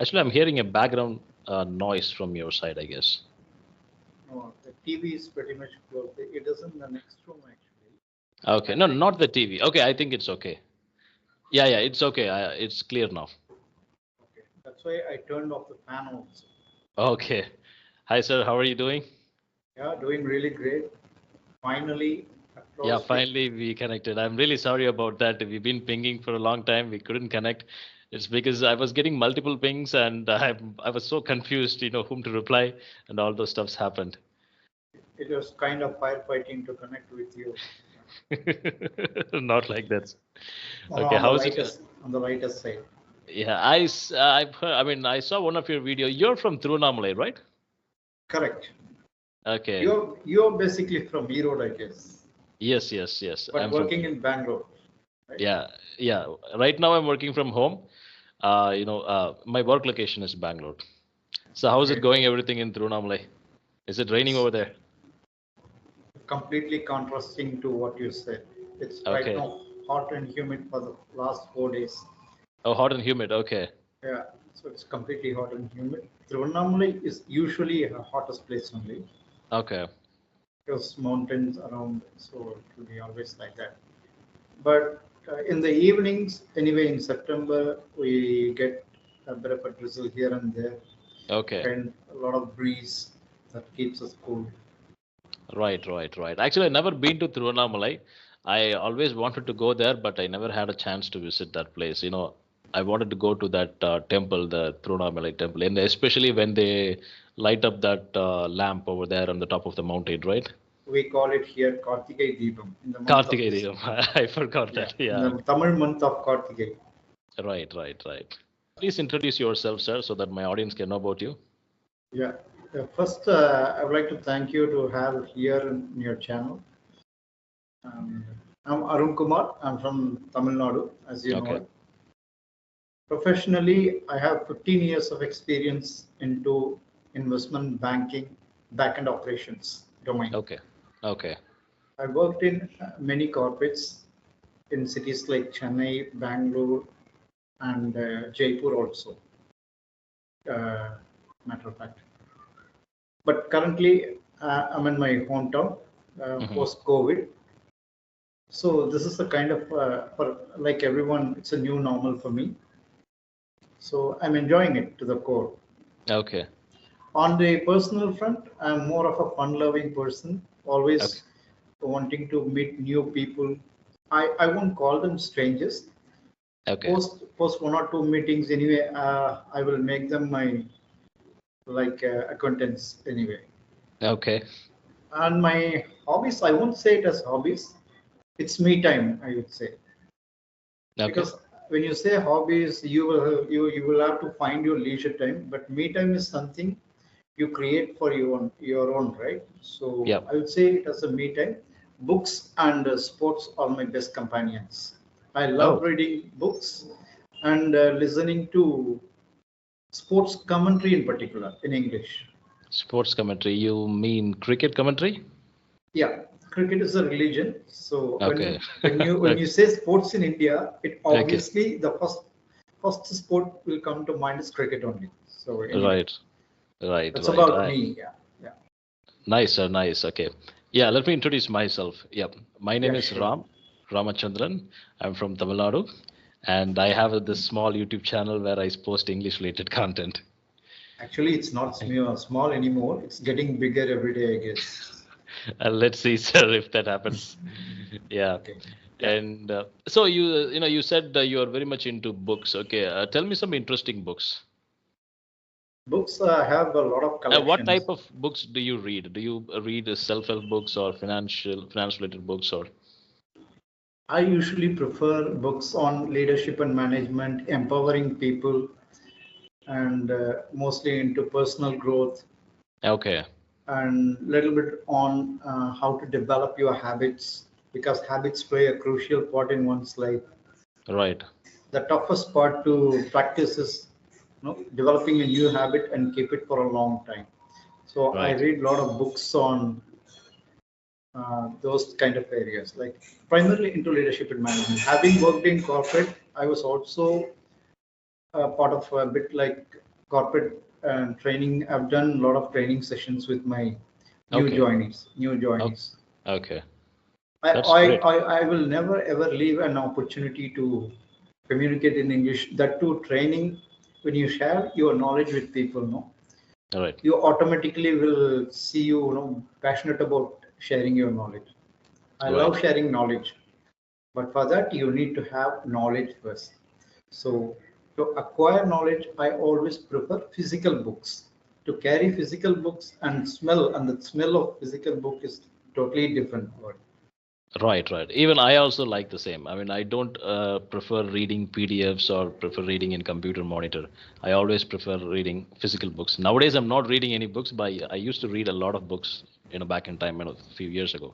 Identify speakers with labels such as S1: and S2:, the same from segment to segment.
S1: Actually, I'm hearing a background noise from your side, I guess.
S2: No, the TV is pretty much closed. It is in the next room actually.
S1: Okay,
S2: I
S1: no,
S2: think
S1: not the TV. Okay, I think it's okay. Yeah, yeah, it's okay. It's clear now.
S2: okay. That's why I turned off the fan also.
S1: Okay. Hi, sir. How are you doing?
S2: Yeah, doing really great. Finally,
S1: Yeah,
S2: across the
S1: finally we connected. I'm really sorry about that. We've been pinging for a long time. We couldn't connect. It's because I was getting multiple pings and I was so confused, whom to reply and all those stuffs happened.
S2: it was kind of firefighting to connect with you.
S1: Not like that. Okay,
S2: On the
S1: how's it?
S2: lightest side.
S1: Yeah, I've heard, I mean, I saw one of your video. You're from Tiruvannamalai, right?
S2: Correct.
S1: Okay.
S2: You're basically from Erode, I guess,
S1: Yes, yes, yes.
S2: but
S1: I'm from,
S2: working in Bangalore, right?
S1: yeah, yeah. Right now I'm working from home. My work location is Bangalore. So how's it
S2: Great.
S1: going? Everything in Tiruvannamalai? Is it raining
S2: It's
S1: over there?
S2: completely contrasting to what you said. It's right
S1: Okay.
S2: now hot and humid for the last 4 days.
S1: Oh, hot and humid. Okay.
S2: Yeah, so it's completely hot and humid. Tiruvannamalai is usually a hottest place only
S1: Okay.
S2: because mountains around, so it will be always like that. But in the evenings, anyway, in September, we get a bit of a drizzle here and there,
S1: Okay.
S2: and a lot of breeze that keeps us cool.
S1: Right, right, right. Actually, I never been to Tiruvannamalai. I always wanted to go there, but I never had a chance to visit that place. I wanted to go to that temple, the Tiruvannamalai temple, and especially when they light up that lamp over there on the top of the mountain, right?
S2: We call it here Kartigai Deepam in the month of
S1: Kartigai
S2: this.
S1: Diyam. I forgot
S2: Yeah,
S1: that.
S2: in
S1: Yeah.
S2: the Tamil month of Kartigai.
S1: Right, right, right. Please introduce yourself, sir, so that my audience can know about you.
S2: Yeah. First, I would like to thank you to have here in your channel. Um, I'm Arun Kumar. I'm from Tamil Nadu, as you know
S1: Okay.
S2: it. Professionally, I have 15 years of experience into investment banking, back-end operations domain.
S1: Okay. Okay.
S2: I worked in many corporates in cities like Chennai, Bangalore, and Jaipur also. Matter of fact. But currently, I'm in my hometown
S1: Hmm.
S2: post COVID. So this is the kind of for like everyone, it's a new normal for me. So I'm enjoying it to the core.
S1: Okay.
S2: On the personal front, I'm more of a fun-loving person,
S1: Okay.
S2: always wanting to meet new people. I won't call them strangers.
S1: Okay.
S2: Post one or two meetings anyway. I will make them my like acquaintance anyway.
S1: Okay.
S2: And my hobbies, I won't say it as hobbies. It's me time, I would say,
S1: Okay.
S2: because when you say hobbies, you will have to find your leisure time. But me time is something you create for your own, right? So
S1: Yeah.
S2: I would say it as a me time. Books and sports are my best companions. I love
S1: Oh,
S2: reading books and listening to sports commentary in particular in English.
S1: sports commentary. You mean cricket commentary?
S2: Yeah, cricket is a religion. So when
S1: Okay.
S2: when you when
S1: Okay.
S2: you say sports in India, it
S1: Okay.
S2: obviously the first sport will come to mind is cricket only. So anyway,
S1: Right. Right.
S2: that's
S1: Right.
S2: about me. Yeah, yeah,
S1: Nice, sir. Nice. Okay. Yeah. Let me introduce myself. Yeah. My name
S2: yeah,
S1: is
S2: sure.
S1: Ramachandran. I'm from Tamil Nadu, and I have this small YouTube channel where I post English-related content.
S2: Actually, it's not small anymore. It's getting bigger every day, I guess.
S1: Let's see, sir, if that happens. Yeah.
S2: Okay. Yeah.
S1: And so you said you are very much into books. Okay. Tell me some interesting books.
S2: Books have a lot of
S1: What
S2: collections.
S1: type of books do you read? Do you read self-help books or finance-related books or?
S2: I usually prefer books on leadership and management, empowering people, and mostly into personal growth
S1: Okay.
S2: and a little bit on how to develop your habits because habits play a crucial part in one's life.
S1: Right.
S2: The toughest part to practice is developing a new habit and keep it for a long time. So I
S1: Right.
S2: read a lot of books on those kind of areas, like primarily into leadership and management. Having worked in corporate, I was also part of a bit like corporate training. I've done a lot of training sessions with my new
S1: Okay.
S2: joinees. New
S1: Okay.
S2: joinees.
S1: Okay.
S2: I,
S1: That's
S2: I,
S1: great.
S2: I will never ever leave an opportunity to communicate in English. That too, training, when you share your knowledge with people, no,
S1: All right.
S2: you automatically will see you, passionate about sharing your knowledge. I
S1: Right.
S2: love sharing knowledge, but for that you need to have knowledge first. So to acquire knowledge, I always prefer physical books. To carry physical books and the smell of physical book is totally different.
S1: Right, right. Even I also like the same. I mean, I don't prefer reading PDFs or prefer reading in computer monitor. I always prefer reading physical books. Nowadays, I'm not reading any books, but I used to read a lot of books, back in time, a few years ago.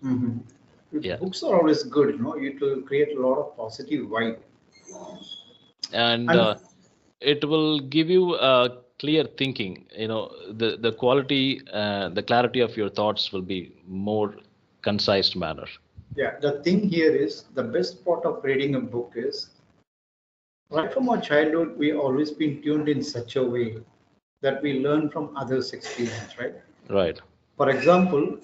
S2: Mhm.
S1: Yeah.
S2: Books are always good, it will create a lot of positive vibe.
S1: And
S2: And
S1: it will give you clear thinking. The quality, the clarity of your thoughts will be more concise manner.
S2: yeah, the thing here is the best part of reading a book is right from our childhood, we always been tuned in such a way that we learn from others' experience, right?
S1: Right.
S2: For example,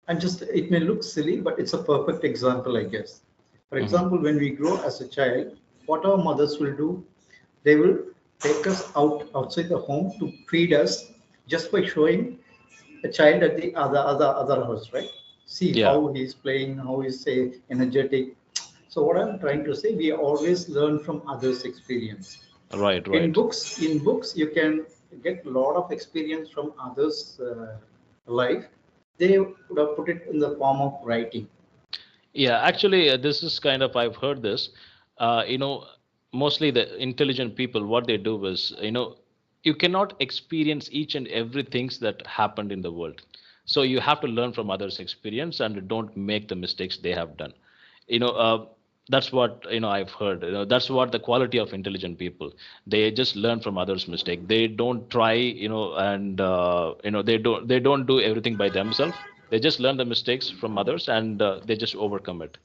S2: and just it may look silly, but it's a perfect example, I guess. For
S1: Hmm.
S2: example, when we grow as a child, what our mothers will do, they will take us outside the home to feed us just by showing a child at the other house, right? See
S1: Yeah.
S2: how he's playing, how he's say energetic. So what I'm trying to say, we always learn from others' experience.
S1: Right.
S2: In
S1: Right.
S2: books, you can get a lot of experience from others' life. They would have put it in the form of writing.
S1: Yeah, actually, this is kind of, I've heard this. Uh, you know, Mostly the intelligent people, what they do is, you cannot experience each and everything that happened in the world. So you have to learn from others' experience and don't make the mistakes they have done. You know, uh, that's what I've heard. That's what the quality of intelligent people. They just learn from others' mistake. They don't try, and they don't do everything by themselves. They just learn the mistakes from others and they just overcome it.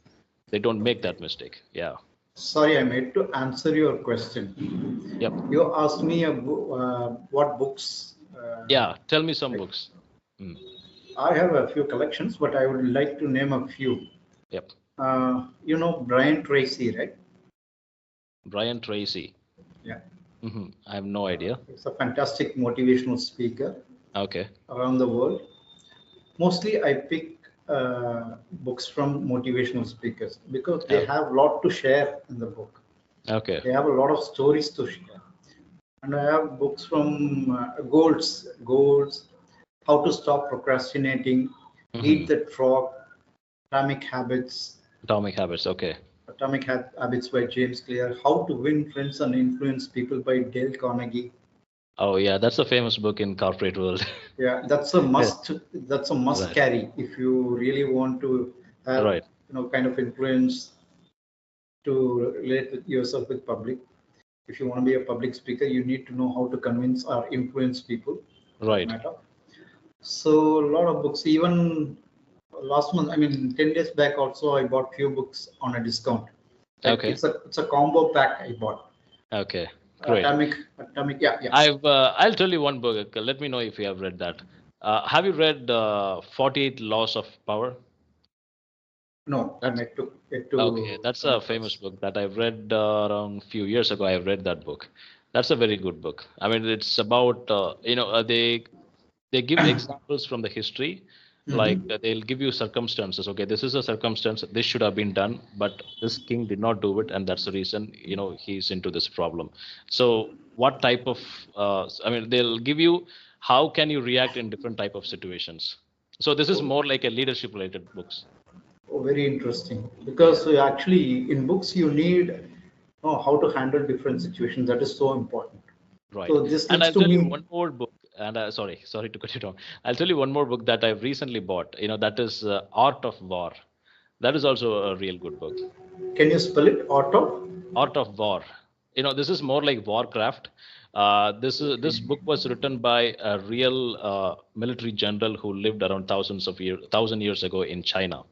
S1: They don't make that mistake. Yeah.
S2: Sorry, I made to answer your question.
S1: Yep.
S2: You asked me what books.
S1: Yeah. Tell me some
S2: Like,
S1: books. Mm.
S2: I have a few collections, but I would like to name a few.
S1: Yep.
S2: You know Brian Tracy, right?
S1: Brian Tracy.
S2: Yeah,
S1: I have no idea.
S2: it's a fantastic motivational speaker
S1: Okay.
S2: around the world. Mostly, I pick books from motivational speakers because they
S1: Okay.
S2: have a lot to share in the book.
S1: Okay.
S2: They have a lot of stories to share. And I have books from goals, how to stop procrastinating,
S1: Hmm.
S2: eat that frog, atomic habits,
S1: Atomic Habits. Okay.
S2: Habits by James Clear, how to win friends and influence people by Dale Carnegie.
S1: Oh yeah, that's a famous book in corporate world.
S2: Yeah, that's a
S1: Yeah.
S2: must. That's a must
S1: Right.
S2: carry if you really want to have
S1: Right.
S2: kind of influence to relate with yourself with public. If you want to be a public speaker, you need to know how to convince or influence people. That
S1: Right.
S2: matter. So a lot of books. Even last month, I mean, 10 days back, also I bought few books on a discount. Like
S1: Okay.
S2: it's a combo pack I bought.
S1: Okay. Great.
S2: Atomic. Yeah, yeah.
S1: I'll tell you one book. Let me know if you have read that. Have you read 48 Laws of Power?
S2: No, I'm
S1: That's
S2: yet
S1: okay.
S2: to
S1: That's
S2: come
S1: a famous
S2: across.
S1: book that I've read around few years ago. I've read that book. That's a very good book. I mean, it's about they give examples from the history, like
S2: Hmm.
S1: they'll give you circumstances. Okay, this is a circumstance, this should have been done, but this king did not do it, and that's the reason he's into this problem. So what type of I mean, they'll give you how can you react in different type of situations. So this is
S2: Oh,
S1: more like a leadership related books.
S2: oh, very interesting.
S1: Yeah.
S2: Because actually, in books, you need know how to handle different situations. That is so important.
S1: Right.
S2: So this
S1: And
S2: looks
S1: I'll
S2: to
S1: tell you
S2: me.
S1: one more book. And sorry to cut you down. I'll tell you one more book that I've recently bought. That is Art of War. That is also a real good book.
S2: Can you spell it? Auto.
S1: Art of War. This is more like Warcraft. This
S2: Okay.
S1: book was written by a real military general who lived around thousand years ago in China.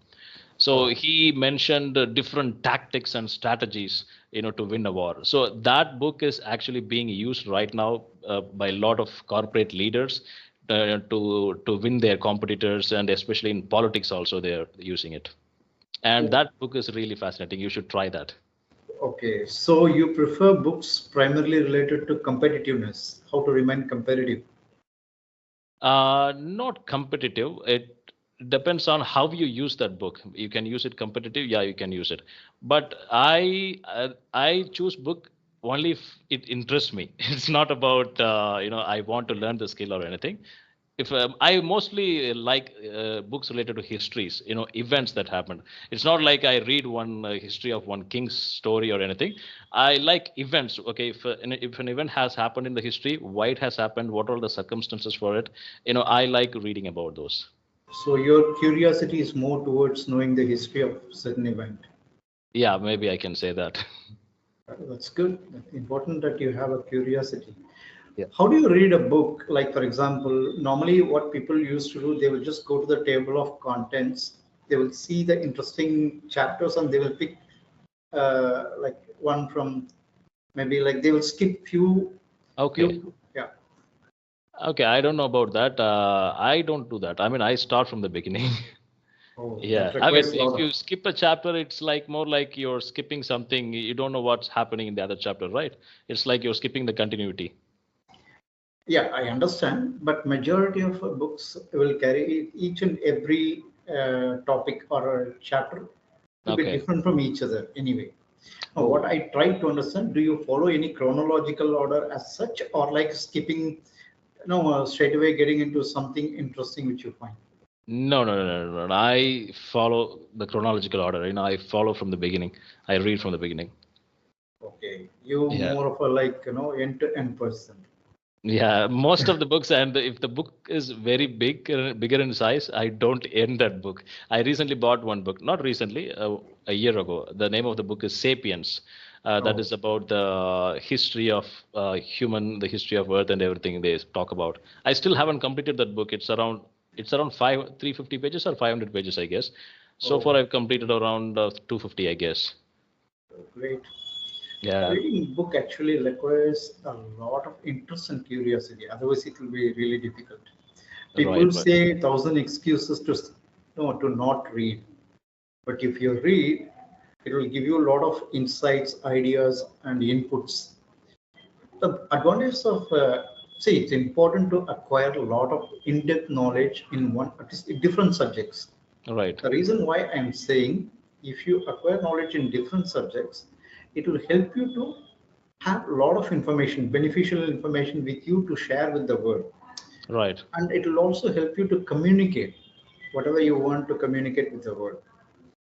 S1: So he mentioned different tactics and strategies, to win a war. So that book is actually being used right now by a lot of corporate leaders to win their competitors, and especially in politics also they're using it. And
S2: Oh,
S1: that book is really fascinating. You should try that.
S2: okay, so you prefer books primarily related to competitiveness, how to remain competitive.
S1: Not competitive. It depends on how you use that book. You can use it competitive, yeah, you can use it. But I choose book only if it interests me. It's not about I want to learn the skill or anything. If I mostly like books related to histories, events that happened. It's not like I read one history of one king's story or anything. I like events. Okay, if an event has happened in the history, why it has happened, what are the circumstances for it, I like reading about those.
S2: So your curiosity is more towards knowing the history of certain event.
S1: Yeah, maybe I can say that.
S2: That's good. Important that you have a curiosity.
S1: Yeah.
S2: How do you read a book? Like, for example, normally what people used to do, they will just go to the table of contents. They will see the interesting chapters and they will pick like one from maybe like they will skip
S1: Okay.
S2: yeah.
S1: Okay, I don't know about that. I don't do that. I mean, I start from the beginning.
S2: Oh,
S1: Yeah,
S2: that
S1: I mean,
S2: requires a lot
S1: if
S2: of.
S1: you skip a chapter, it's like more like you're skipping something. You don't know what's happening in the other chapter, right? It's like you're skipping the continuity.
S2: Yeah, I understand, but majority of books will carry each and every topic or a chapter to be
S1: Okay.
S2: different from each other anyway. Now, what
S1: Oh,
S2: I try to understand, do you follow any chronological order as such, or like skipping, straight away getting into something interesting which you find?
S1: no, no, no, no, no, no. I follow the chronological order. I follow from the beginning. I read from the beginning.
S2: Okay, you
S1: Yeah.
S2: more of a like end-to-end person.
S1: Yeah, most of the books, and if the book is very big, bigger in size, I don't end that book. I recently bought one book, not recently, a year ago. The name of the book is 'Sapiens. That
S2: Oh,
S1: is about the history of human, the history of Earth, and everything they talk about. I still haven't completed that book. It's around 350 pages or 500 pages, I guess. So
S2: oh,
S1: far, I've completed around 250, I guess.
S2: great.
S1: Yeah,
S2: Reading book actually requires a lot of interest and curiosity. Otherwise, it will be really difficult. People
S1: right, right,
S2: say thousand excuses to to not read, but if you read, it will give you a lot of insights, ideas, and inputs. The advantage of see, it's important to acquire a lot of in-depth knowledge in one at least in different subjects.
S1: right,
S2: The reason why I'm saying if you acquire knowledge in different subjects, it will help you to have a lot of information, beneficial information with you to share with the world.
S1: right,
S2: And it will also help you to communicate whatever you want to communicate with the world.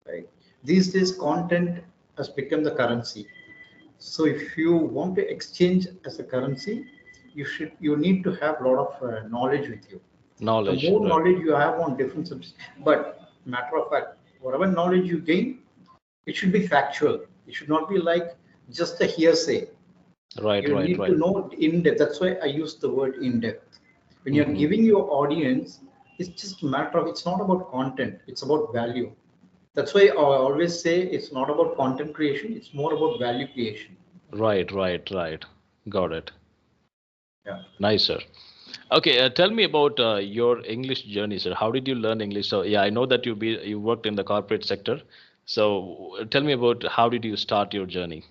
S2: Right? These days, content has become the currency. So if you want to exchange as a currency, you need to have a lot of knowledge with you. The
S1: knowledge,
S2: more
S1: right,
S2: knowledge you have on different subjects, but matter of fact, whatever knowledge you gain, it should be factual. It should not be like just a hearsay.
S1: right,
S2: You
S1: right,
S2: need to
S1: right.
S2: know in depth. That's why I use the word in depth. When you're
S1: Hmm.
S2: giving your audience, it's just a matter of, it's not about content, it's about value. That's why I always say it's not about content creation, it's more about value creation.
S1: Right, right, right. Got it.
S2: Yeah.
S1: Nice, sir. Okay, tell me about your English journey, sir. How did you learn English? So, yeah, I know that you worked in the corporate sector. So, tell me about how did you start your journey?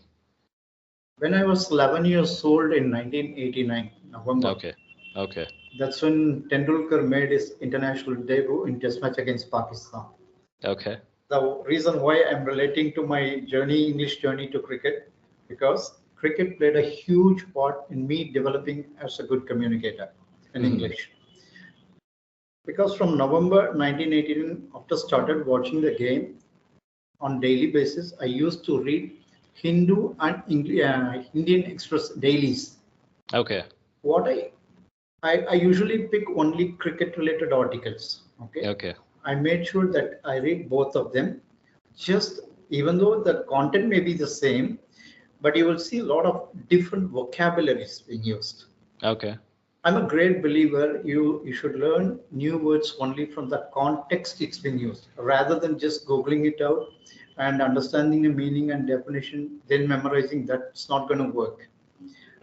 S2: When I was 11 years old in 1989, November,
S1: Okay, okay,
S2: that's when Tendulkar made his international debut in Test match against Pakistan.
S1: okay.
S2: The reason why I'm relating to my journey, English journey to cricket, because cricket played a huge part in me developing as a good communicator in
S1: Hmm.
S2: English. Because from November 1989, after started watching the game on daily basis, I used to read Hindu and Indian Express dailies.
S1: Okay,
S2: What I usually pick only cricket related articles. Okay,
S1: okay.
S2: I made sure that I read both of them. Just even though the content may be the same, but you will see a lot of different vocabularies being used.
S1: Okay.
S2: I'm a great believer you should learn new words only from the context it's been used, rather than just googling it out and understanding the meaning and definition, then memorizing. That's not going to work.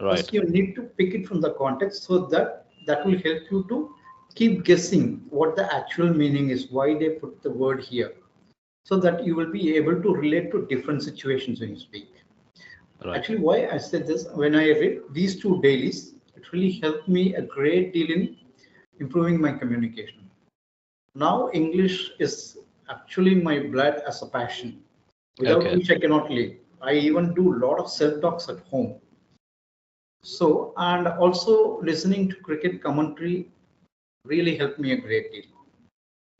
S1: Right.
S2: First, you need to pick it from the context, so that will help you to keep guessing what the actual meaning is, why they put the word here, so that you will be able to relate to different situations when you speak.
S1: Right.
S2: Actually, why I said this, when I read these two dailies, it really helped me a great deal in improving my communication. Now, English is actually my blood as a passion, without
S1: Okay.
S2: which I cannot live. I even do a lot of self talks at home. So, and also listening to cricket commentary really helped me a great deal.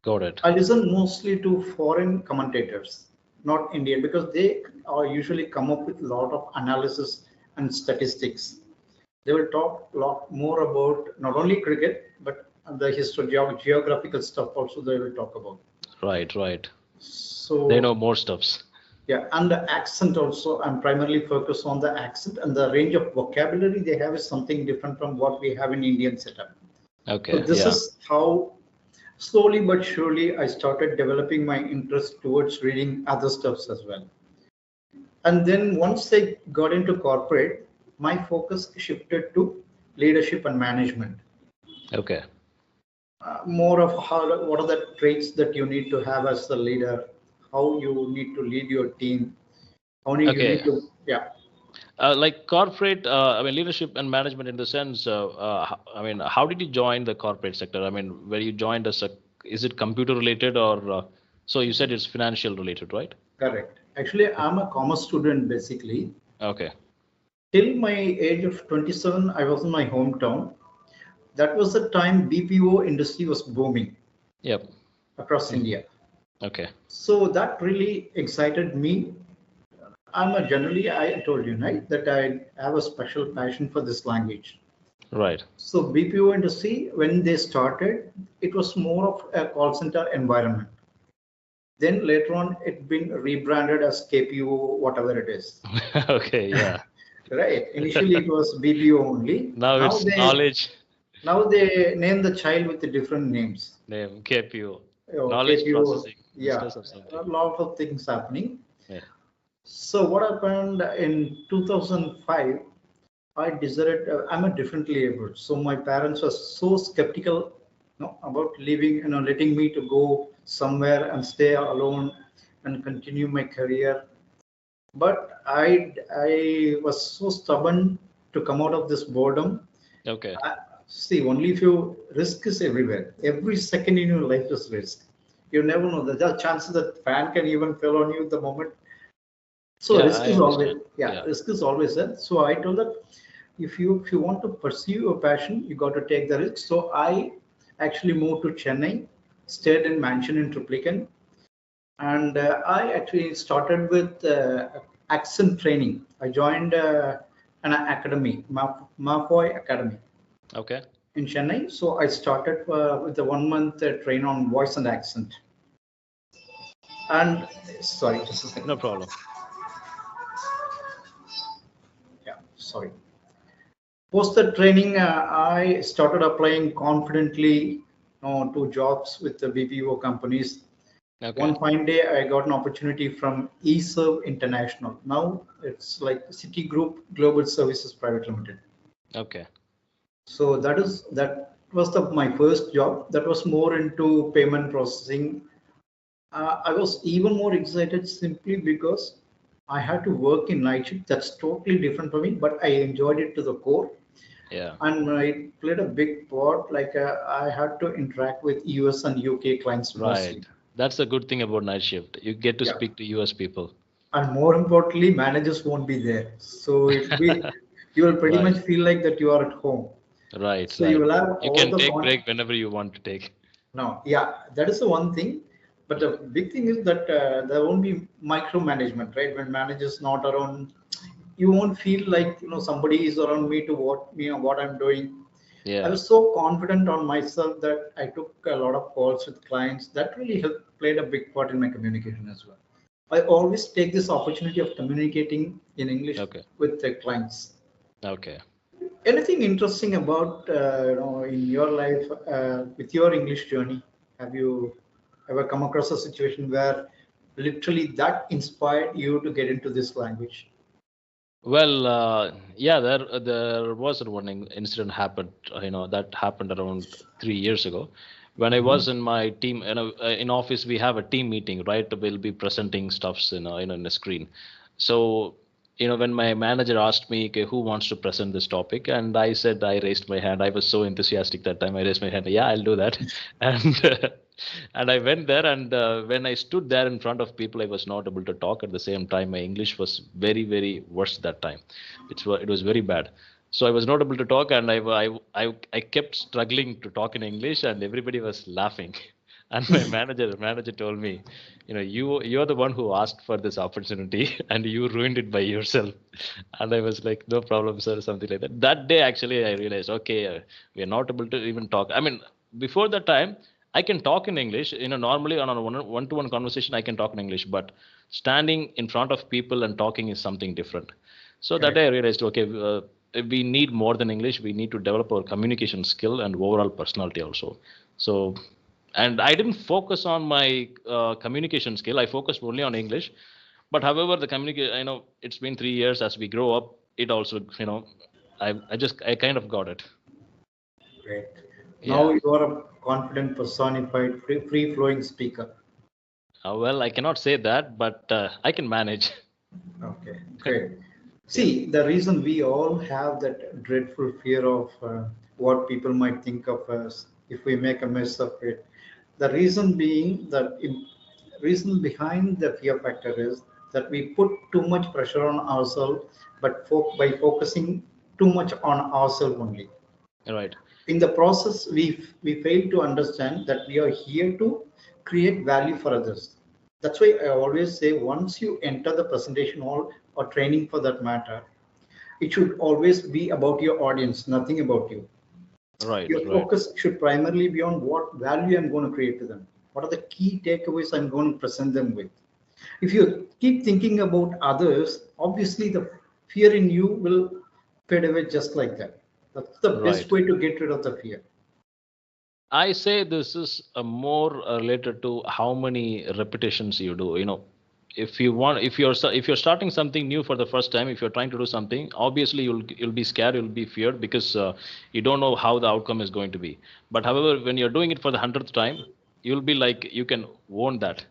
S1: Got it.
S2: I listen mostly to foreign commentators, not Indian, because they are usually come up with a lot of analysis and statistics. They will talk a lot more about not only cricket, but the history, geographical stuff also they will talk about.
S1: Right. Right. They know
S2: So,
S1: more stuffs.
S2: yeah, and the accent also, I'm primarily focused on the accent, and the range of vocabulary they have is something different from what we have in Indian setup. So
S1: Okay.
S2: this
S1: Yeah.
S2: is how slowly but surely I started developing my interest towards reading other stuffs as well. And then once I got into corporate, my focus shifted to leadership and management.
S1: Okay.
S2: More of how, what are the traits that you need to have as a leader, how you need to lead your team, how you
S1: Okay.
S2: need to, yeah.
S1: Like corporate, I mean, leadership and management in the sense, I mean, how did you join the corporate sector? I mean, where you joined as a, is it computer related or, so you said it's financial related, right?
S2: Correct. Actually, I'm a commerce student basically.
S1: Okay.
S2: Till my age of 27, I was in my hometown. That was the time BPO industry was booming
S1: Yep.
S2: across
S1: Mhm.
S2: India.
S1: Okay.
S2: So that really excited me. Generally, I told you, right, that I have a special passion for this language.
S1: Right.
S2: So BPO industry, when they started, it was more of a call center environment. Then later on, it been rebranded as KPO, whatever it is.
S1: Okay. Yeah.
S2: Right. Initially, it was BPO only.
S1: Now
S2: Now
S1: it's
S2: they
S1: knowledge
S2: now they name the child with the different names.
S1: name, KPO, knowledge
S2: KPO,
S1: processing
S2: yeah,
S1: business or
S2: a
S1: something.
S2: lot of things happening.
S1: Yeah.
S2: So what happened in 2005? I decided I'm a differently able. So my parents were so skeptical, about leaving, letting me to go somewhere and stay alone and continue my career. But I was so stubborn to come out of this boredom.
S1: Okay.
S2: I, See, only if you risk is everywhere. Every second in your life is risk. You never know. There are chances that fan can even fall on you the moment. So
S1: Yeah,
S2: risk
S1: I
S2: is always,
S1: understand.
S2: yeah,
S1: Yeah.
S2: risk is always there. So I told that if you want to pursue your passion, you got to take the risk. So I actually moved to Chennai, stayed in mansion in Triplicane, and I actually started with accent training. I joined an academy, Mafoy Academy
S1: Okay.
S2: in Chennai. So I started with a 1 month train on voice and accent. And sorry, just a second.
S1: No problem.
S2: Yeah, sorry. Post that training, I started applying confidently, to jobs with the BPO companies.
S1: Okay.
S2: One fine day, I got an opportunity from eServe International. Now it's like Citigroup Global Services Private Limited.
S1: Okay.
S2: So that was my first job. That was more into payment processing. I was even more excited simply because I had to work in night shift. That's totally different for me, but I enjoyed it to the core.
S1: Yeah.
S2: And it played a big part. Like I had to interact with US and UK clients
S1: Right.
S2: mostly.
S1: That's the good thing about night shift. You get to
S2: Yeah,
S1: speak to US people.
S2: and more importantly, managers won't be there, so you will pretty
S1: Right.
S2: much feel like that you are at home.
S1: Right.
S2: So you
S1: Right.
S2: will have
S1: You
S2: all
S1: can
S2: the
S1: take
S2: con.
S1: break whenever you want to take.
S2: No, yeah, that is the one thing. But the big thing is that there won't be micromanagement, right? When managers not around, you won't feel like somebody is around me to what I'm doing. I
S1: Yeah.
S2: was so confident on myself that I took a lot of calls with clients. That really helped, played a big part in my communication as well. I always take this opportunity of communicating in English
S1: Okay.
S2: with the clients.
S1: Okay.
S2: Anything interesting about in your life with your English journey? Have you ever come across a situation where literally that inspired you to get into this language?
S1: Well, yeah, there was one incident happened. That happened around 3 years ago, when I
S2: Mhm.
S1: was in my team. In office we have a team meeting, right? We'll be presenting stuffs in a screen. So when my manager asked me, okay, who wants to present this topic, and I said, I raised my hand. I was so enthusiastic that time. I raised my hand. Yeah, I'll do that. And and I went there, and when I stood there in front of people, I was not able to talk at the same time. My English was very, very worse that time. It was very bad. So I was not able to talk, and I kept struggling to talk in English, and everybody was laughing. And my manager told me, you're the one who asked for this opportunity, and you ruined it by yourself. And I was like, no problem, sir, something like that. That day, actually, I realized, okay, we are not able to even talk. I mean, before that time, I can talk in English. Normally on a one-to-one conversation, I can talk in English, but standing in front of people and talking is something different. So that day I
S2: Correct.
S1: realized, okay, we need more than English. We need to develop our communication skill and overall personality also. So, and I didn't focus on my communication skill. I focused only on English. But however, the communicate, it's been 3 years. As we grow up, it also, I kind of got it.
S2: Great. Now
S1: Yeah.
S2: you are a confident, personified, free-flowing speaker.
S1: Well, I cannot say that, but I can manage.
S2: Okay, great.
S1: Yeah.
S2: See, the reason we all have that dreadful fear of what people might think of us if we make a mess of it, the reason being that reason behind the fear factor is that we put too much pressure on ourselves, but by focusing too much on ourselves only.
S1: Right.
S2: In the process, we fail to understand that we are here to create value for others. That's why I always say, once you enter the presentation hall or training for that matter, it should always be about your audience, nothing about you.
S1: Right.
S2: Your
S1: Right.
S2: focus should primarily be on what value I'm going to create to them, what are the key takeaways I'm going to present them with. If you keep thinking about others, obviously the fear in you will fade away just like that. That's the best
S1: Right.
S2: way to get rid of the fear.
S1: I say this is more related to how many repetitions you do. If you want, if you're starting something new for the first time, if you're trying to do something, obviously you'll be scared, you'll be feared, because you don't know how the outcome is going to be. But however, when you're doing it for the hundredth time, you'll be like, you can own that.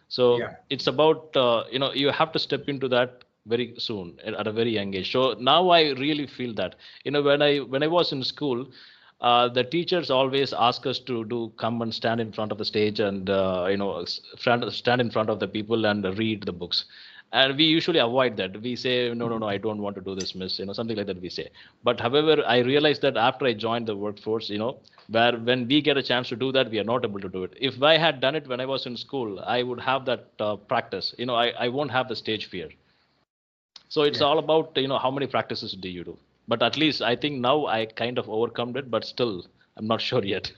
S1: So
S2: Yeah.
S1: it's about you have to step into that very soon at a very young age. So now I really feel that, when I was in school, the teachers always ask us to do come and stand in front of the stage, and stand in front of the people and read the books. And we usually avoid that. We say, no, no, no, I don't want to do this, miss, something like that we say. But however, I realized that after I joined the workforce, where when we get a chance to do that, we are not able to do it. If I had done it when I was in school, I would have that practice. I won't have the stage fear. So it's
S2: Yeah.
S1: all about, how many practices do you do. But at least I think now I kind of overcome it, but still I'm not sure yet.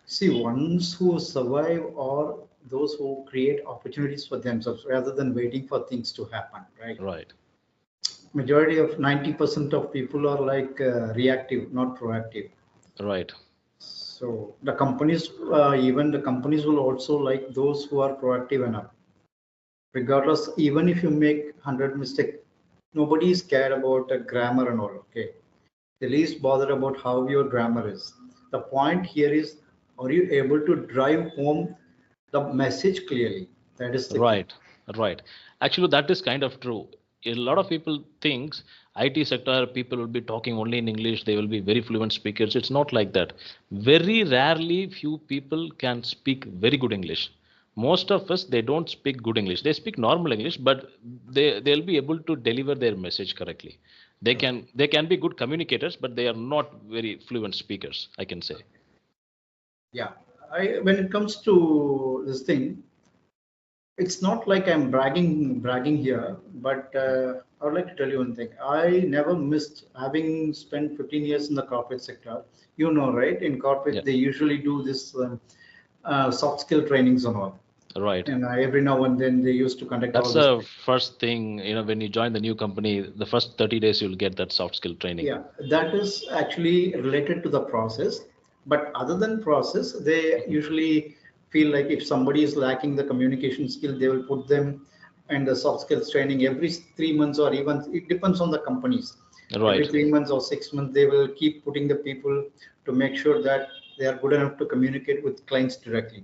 S2: See, ones who survive are those who create opportunities for themselves rather than waiting for things to happen, right?
S1: Right.
S2: Majority of 90% of people are like reactive, not proactive.
S1: Right.
S2: So the companies, even the companies will also like those who are proactive enough. Regardless, even if you make 100 mistakes, nobody is scared about grammar and all. Okay, the least bothered about how your grammar is. The point here is, are you able to drive home the message clearly? That is the key.
S1: Right. Right. Actually, that is kind of true. A lot of people thinks IT sector people will be talking only in English. They will be very fluent speakers. It's not like that. Very rarely few people can speak very good English. Most of us, they don't speak good English. They speak normal English, but they'll be able to deliver their message correctly. They
S2: Okay.
S1: can they can be good communicators, but they are not very fluent speakers, I can say.
S2: Yeah. When it comes to this thing, it's not like I'm bragging here, but I would like to tell you one thing. I never missed having spent 15 years in the corporate sector. You know, right? In
S1: Yeah.
S2: corporate, they usually do this soft skill trainings and all.
S1: Right.
S2: And every now and then they used to conduct all
S1: That's
S2: this.
S1: the first thing, when you join the new company, the first 30 days you'll get that soft skill training.
S2: Yeah, that is actually related to the process. But other than process, they
S1: Mhm.
S2: usually feel like if somebody is lacking the communication skill, they will put them in the soft skills training every 3 months, or even it depends on the companies. Every
S1: Right.
S2: 3 months or 6 months, they will keep putting the people to make sure that they are good enough to communicate with clients directly.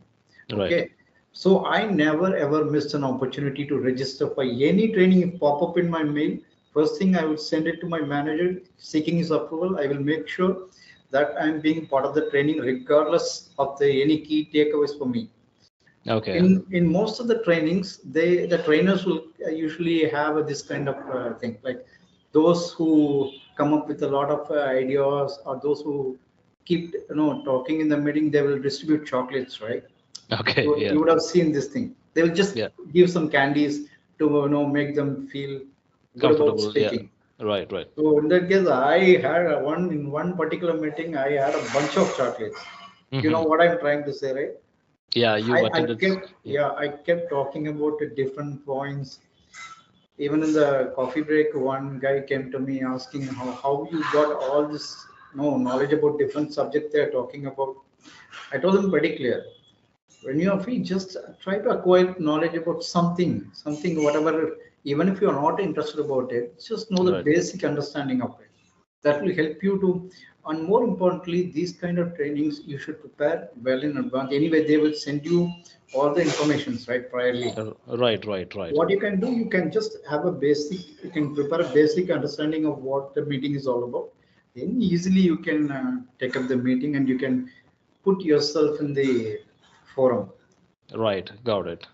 S1: Right.
S2: Okay. So I never ever missed an opportunity to register for any training. If pop up in my mail, first thing I would send it to my manager seeking his approval. I will make sure that I'm being part of the training regardless of the any key takeaways for me.
S1: Okay.
S2: In most of the trainings, the trainers will usually have this kind of thing, like those who come up with a lot of ideas, or those who keep talking in the meeting, they will distribute chocolates, right?
S1: Okay.
S2: You
S1: Yeah.
S2: would have seen this thing. They will just
S1: Yeah.
S2: give some candies to make them feel good about
S1: Comfortable. Yeah.
S2: speaking.
S1: Right. Right.
S2: So in that case, I had one particular meeting. I had a bunch of chocolates. You know
S1: Hmm.
S2: what I'm trying to say, right?
S1: Yeah. You
S2: I
S1: attended.
S2: kept,
S1: Yeah.
S2: yeah, I kept talking about the different points. Even in the coffee break, one guy came to me asking how you got all this knowledge about different subjects they're talking about. I told him pretty clear. When you are free, just try to acquire knowledge about something, whatever, even if you are not interested about it, just know the
S1: Right.
S2: basic understanding of it. That will help you to, and more importantly, these kind of trainings you should prepare well in advance. Anyway, they will send you all the informations, right, priorly.
S1: Right. Right. Right.
S2: What you can do, you can just have a basic, you can prepare a basic understanding of what the meeting is all about. Then easily you can take up the meeting and you can put yourself in the forum.
S1: Right. Got it.